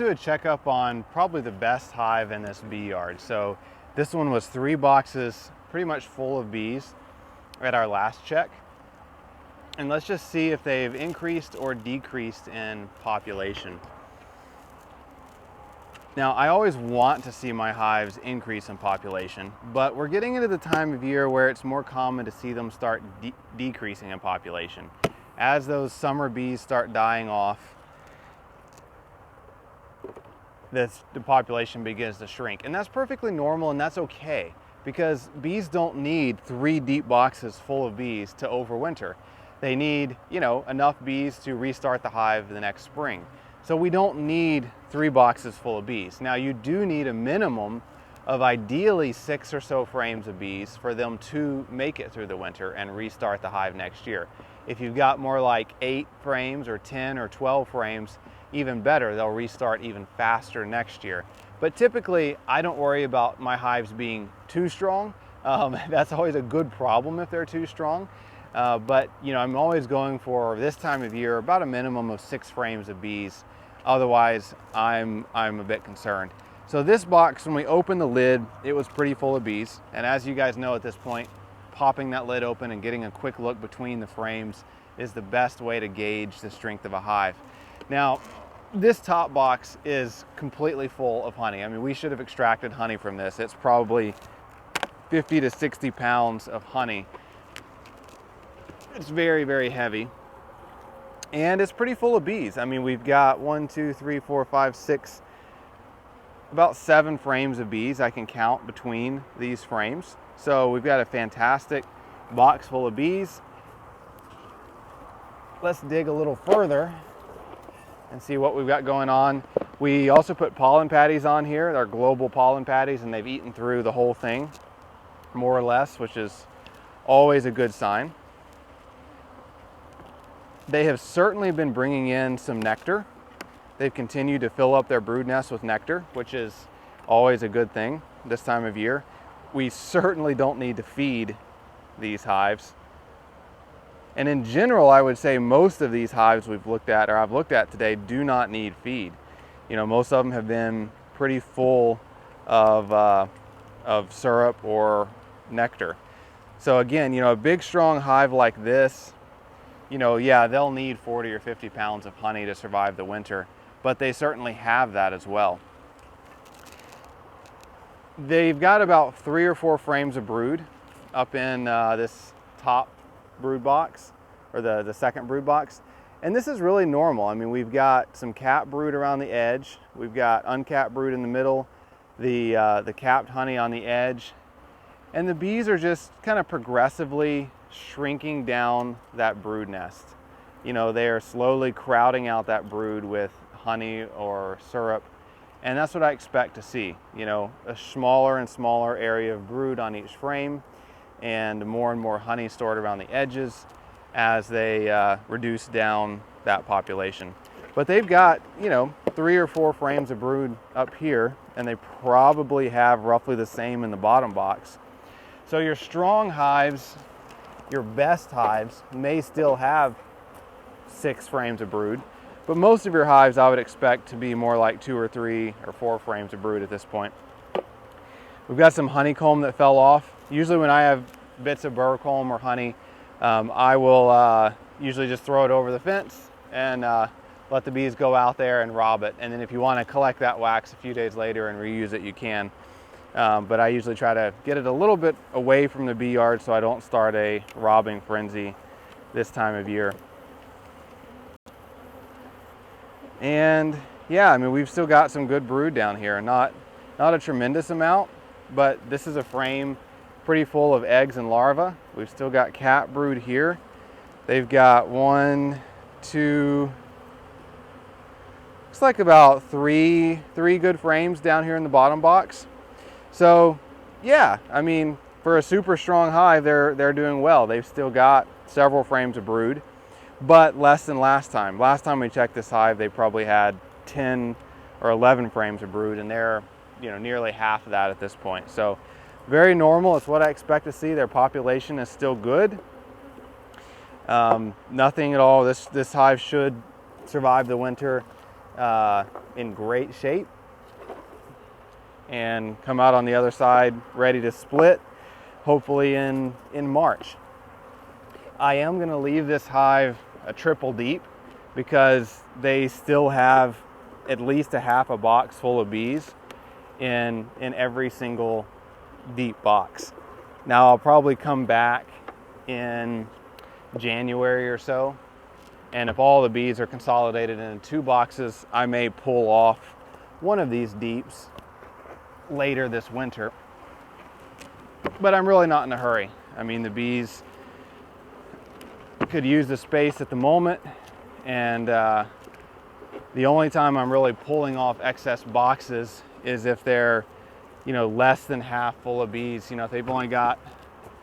do a checkup on probably the best hive in this bee yard. So this one was 3 boxes pretty much full of bees at our last check. And let's just see if they've increased or decreased in population. Now, I always want to see my hives increase in population, but we're getting into the time of year where it's more common to see them start decreasing in population. As those summer bees start dying off, the population begins to shrink. And that's perfectly normal, and that's okay, because bees don't need 3 deep boxes full of bees to overwinter. They need, enough bees to restart the hive the next spring. So we don't need 3 boxes full of bees. Now, you do need a minimum of ideally 6 or so frames of bees for them to make it through the winter and restart the hive next year. If you've got more like 8 frames or 10 or 12 frames, even better, they'll restart even faster next year. But typically, I don't worry about my hives being too strong. That's always a good problem if they're too strong. But I'm always going for, this time of year, about a minimum of 6 frames of bees. Otherwise, I'm a bit concerned. So this box, when we opened the lid, it was pretty full of bees. And as you guys know at this point, popping that lid open and getting a quick look between the frames is the best way to gauge the strength of a hive. Now, this top box is completely full of honey. I mean, we should have extracted honey from this. It's probably 50 to 60 pounds of honey. It's very, very heavy. And it's pretty full of bees. I mean, we've got 1, 2, 3, 4, 5, 6, about 7 frames of bees I can count between these frames. So we've got a fantastic box full of bees. Let's dig a little further and see what we've got going on. We also put pollen patties on here. They're global pollen patties, and they've eaten through the whole thing, more or less, which is always a good sign. They have certainly been bringing in some nectar. They've continued to fill up their brood nest with nectar, which is always a good thing this time of year. We certainly don't need to feed these hives. And in general, I would say most of these hives we've looked at, or I've looked at today, do not need feed. Most of them have been pretty full of syrup or nectar. So again, a big strong hive like this, yeah, they'll need 40 or 50 pounds of honey to survive the winter, but they certainly have that as well. They've got about 3 or 4 frames of brood up in this top brood box, or the second brood box. And this is really normal. I mean, we've got some capped brood around the edge. We've got uncapped brood in the middle, the capped honey on the edge. And the bees are just kind of progressively shrinking down that brood nest. They are slowly crowding out that brood with honey or syrup. And that's what I expect to see, a smaller and smaller area of brood on each frame, and more honey stored around the edges as they reduce down that population. But they've got, 3 or 4 frames of brood up here, and they probably have roughly the same in the bottom box. So your strong hives, your best hives, may still have 6 frames of brood, but most of your hives I would expect to be more like 2 or 3 or 4 frames of brood at this point. We've got some honeycomb that fell off. Usually when I have bits of burr comb or honey, I will usually just throw it over the fence and let the bees go out there and rob it. And then if you want to collect that wax a few days later and reuse it, you can. But I usually try to get it a little bit away from the bee yard so I don't start a robbing frenzy this time of year. And yeah, I mean, we've still got some good brood down here. Not a tremendous amount, but this is a frame pretty full of eggs and larvae. We've still got cat brood here. They've got 1, 2, looks like about three good frames down here in the bottom box. So yeah, I mean, for a super strong hive, they're doing well. They've still got several frames of brood, but less than last time. Last time we checked this hive, they probably had 10 or 11 frames of brood, and they're nearly half of that at this point. So very normal. It's what I expect to see. Their population is still good. Nothing at all. This hive should survive the winter. in great shape and come out on the other side ready to split, hopefully in March. I am going to leave this hive a triple deep because they still have at least a half a box full of bees in every single deep box. Now I'll probably come back in January or so, and if all the bees are consolidated into 2 boxes, I may pull off one of these deeps later this winter. But I'm really not in a hurry. I mean, the bees could use the space at the moment, and the only time I'm really pulling off excess boxes is if they're, you know, less than half full of bees. You know, if they've only got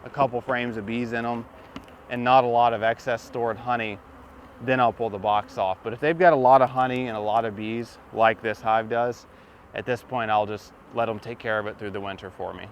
a couple frames of bees in them and not a lot of excess stored honey, then I'll pull the box off. But if they've got a lot of honey and a lot of bees like this hive does, at this point I'll just let them take care of it through the winter for me.